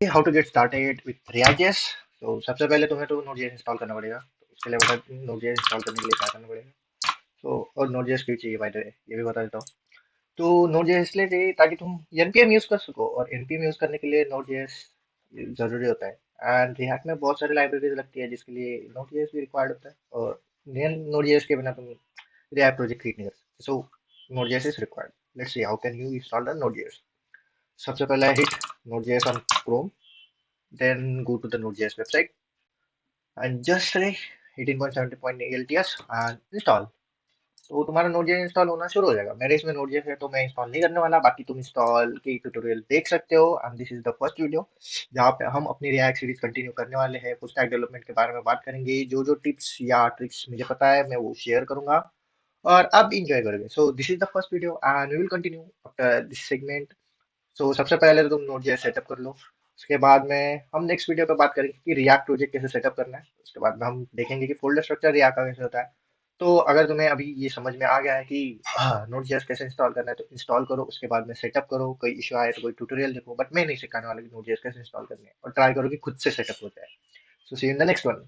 How to get started with Reactjs। तो सबसे पहले तुम्हें तो Node.js इंस्टॉल करना पड़ेगा। तो उसके लिए बता Node.js इंस्टॉल करने के लिए क्या करना पड़ेगा। तो और Node.js क्यों चाहिए बाय द वे ये भी बता देता हूँ। तो Node.js इसलिए चाहिए ताकि तुम npm यूज कर सको, और npm यूज करने के लिए Node.js जरूरी होता है। एंड React में बहुत सारी लाइब्रेरीज लगती है जिसके लिए Node.js भी रिक्वायर्ड होता है, और Node.js के बिना तुम React प्रोजेक्ट क्रिएट नहीं कर सकते। सो Node.js is required. Let's see how can you install the Node.js। सबसे पहले hit Node.js on Chrome, then go to the Node.js website and just say 18.70 LTS and install। तो तुम्हारा Node.js इंस्टॉल होना शुरू हो जाएगा। मेरे इसमें Node.js है तो मैं इंस्टॉल नहीं करने वाला, बाकी तुम इंस्टॉल की ट्यूटोरियल देख सकते हो। And this is the first video जहाँ पे हम अपनी React सीरीज कंटिन्यू करने वाले हैं। फुल स्टैक डेवलपमेंट के बारे में बात करेंगे। जो जो टिप्स या ट्रिक्स मुझे पता है मैं वो शेयर करूंगा, और आप इंजॉय करोगे। So this is the first video and we will continue after this segment. So सबसे पहले तो तुम Node.js सेटअप कर लो। उसके बाद में हम नेक्स्ट वीडियो पे बात करेंगे कि React प्रोजेक्ट कैसे सेटअप करना है। उसके बाद में हम देखेंगे कि फोल्डर स्ट्रक्चर React का कैसे होता है। तो अगर तुम्हें अभी ये समझ में आ गया है कि Node.js कैसे इंस्टॉल करना है तो इंस्टॉल करो, उसके बाद में सेटअप करो। कोई इशू आए तो कोई ट्यूटोरियल देखो, बट मैं नहीं सिखाने वाला कि Node.js कैसे इंस्टॉल करनी है, और ट्राई करो कि खुद से सेटअप हो जाए। So see you in the next one.